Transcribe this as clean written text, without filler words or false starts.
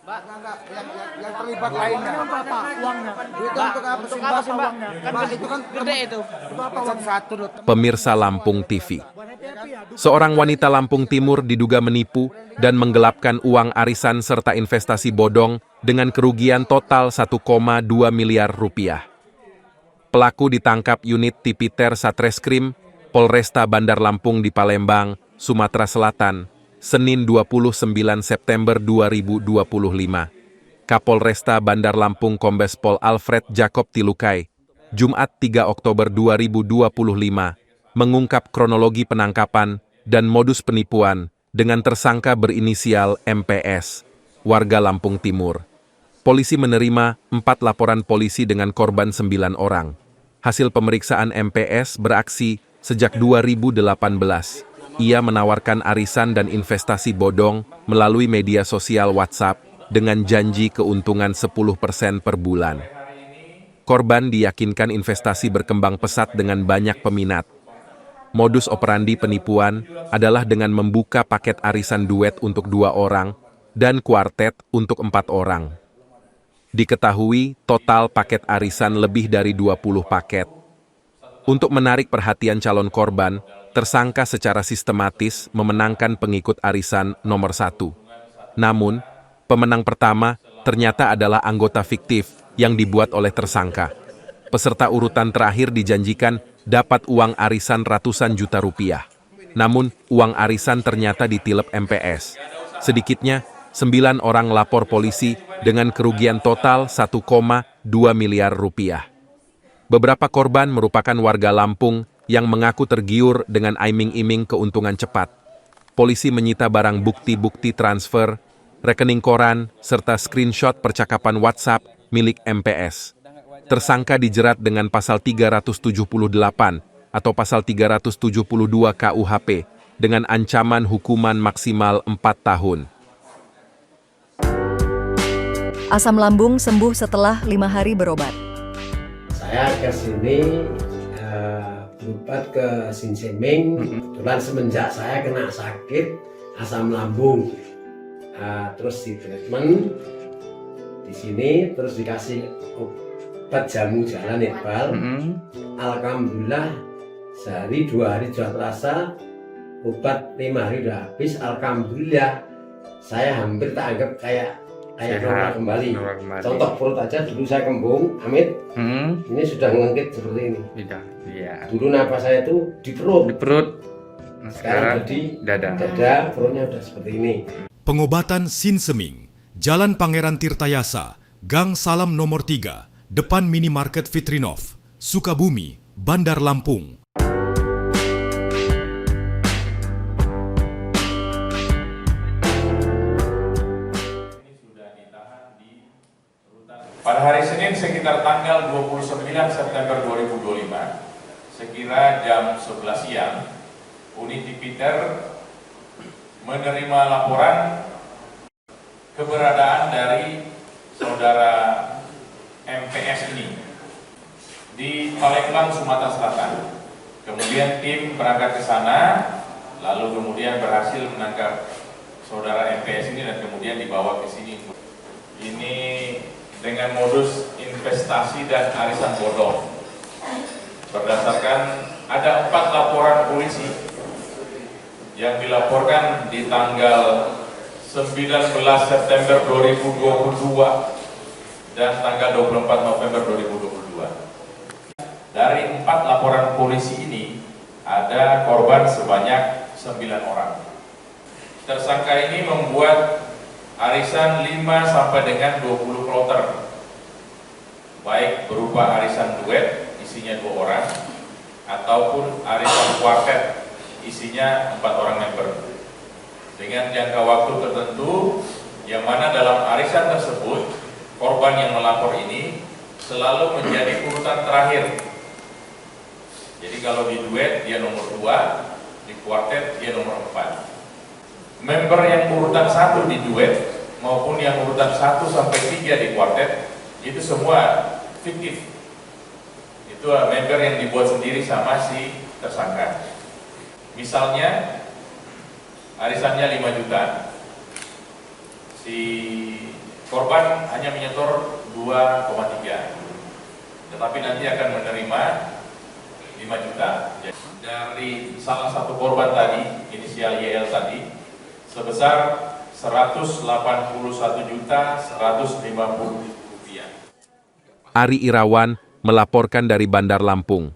Enggak, yang terlibat lainnya. Untuk apa uangnya? Itu untuk apa sih, Mbak? Mbak, itu kan gede itu. satu. Pemirsa Lampung TV. Seorang wanita Lampung Timur diduga menipu dan menggelapkan uang arisan serta investasi bodong dengan kerugian total 1,2 miliar rupiah. Pelaku ditangkap unit Tipiter Satreskrim Polresta Bandar Lampung di Palembang, Sumatera Selatan, Senin 29 September 2025. Kapolresta Bandar Lampung Kombes Pol Alfred Jacob Tilukai, Jumat 3 Oktober 2025, mengungkap kronologi penangkapan dan modus penipuan dengan tersangka berinisial MPS, warga Lampung Timur. Polisi menerima 4 laporan polisi dengan korban 9 orang. Hasil pemeriksaan MPS beraksi sejak 2018. Ia menawarkan arisan dan investasi bodong melalui media sosial WhatsApp dengan janji keuntungan 10% per bulan. Korban diyakinkan investasi berkembang pesat dengan banyak peminat. Modus operandi penipuan adalah dengan membuka paket arisan duet untuk 2 orang dan kuartet untuk 4 orang. Diketahui total paket arisan lebih dari 20 paket. Untuk menarik perhatian calon korban, tersangka secara sistematis memenangkan pengikut arisan nomor 1. Namun, pemenang pertama ternyata adalah anggota fiktif yang dibuat oleh tersangka. Peserta urutan terakhir dijanjikan dapat uang arisan ratusan juta rupiah. Namun, uang arisan ternyata ditilep MPS. Sedikitnya, 9 orang lapor polisi dengan kerugian total 1,2 miliar rupiah. Beberapa korban merupakan warga Lampung yang mengaku tergiur dengan iming-iming keuntungan cepat. Polisi menyita barang bukti-bukti transfer, rekening koran, serta screenshot percakapan WhatsApp milik MPS. Tersangka dijerat dengan pasal 378 atau pasal 372 KUHP dengan ancaman hukuman maksimal 4 tahun. Asam lambung sembuh setelah 5 hari berobat. Saya ke sini berobat ke Sinseming. Kebetulan semenjak saya kena sakit asam lambung, terus di treatment di sini, terus dikasih obat jamu jalan Iqbal. Alhamdulillah sehari 2 hari sudah terasa, obat 5 hari udah habis. Alhamdulillah saya hampir tak anggap kayak normal kembali. Contoh perut aja, dulu saya kembung, amit, ini sudah ngengkit seperti ini. Dulu napas saya itu di perut. Sekarang jadi dada, perutnya udah seperti ini. Pengobatan Sinseming, Jalan Pangeran Tirtayasa, Gang Salam nomor 3, depan minimarket Fitrinov, Sukabumi, Bandar Lampung. Pada hari Senin sekitar tanggal 29 September 2025, sekira jam 11 siang, unit Tipiter menerima laporan keberadaan dari saudara MPS ini di Palembang, Sumatera Selatan. Kemudian tim berangkat ke sana, lalu kemudian berhasil menangkap saudara MPS ini dan kemudian dibawa ke sini. Ini dengan modus investasi dan arisan bodong. Berdasarkan ada 4 laporan polisi yang dilaporkan di tanggal 19 September 2022 dan tanggal 24 November 2022. Dari 4 laporan polisi ini ada korban sebanyak 9 orang. Tersangka ini membuat arisan 5 sampai dengan 20 kloter, baik berupa arisan duet isinya 2 orang ataupun arisan kuartet isinya 4 orang member dengan jangka waktu tertentu, yang mana dalam arisan tersebut korban yang melapor ini selalu menjadi urutan terakhir. Jadi kalau di duet dia nomor 2, di kuartet dia nomor 4. Member yang urutan 1 di duet maupun yang urutan 1 sampai 3 di kuartet itu semua fiktif. Itu member yang dibuat sendiri sama si tersangka. Misalnya arisannya 5 juta. Si Korban hanya menyetor 2,3, tetapi nanti akan menerima 5 juta. Dari salah satu korban tadi, inisial YL tadi, sebesar 181.150.000 rupiah. Ari Irawan melaporkan dari Bandar Lampung.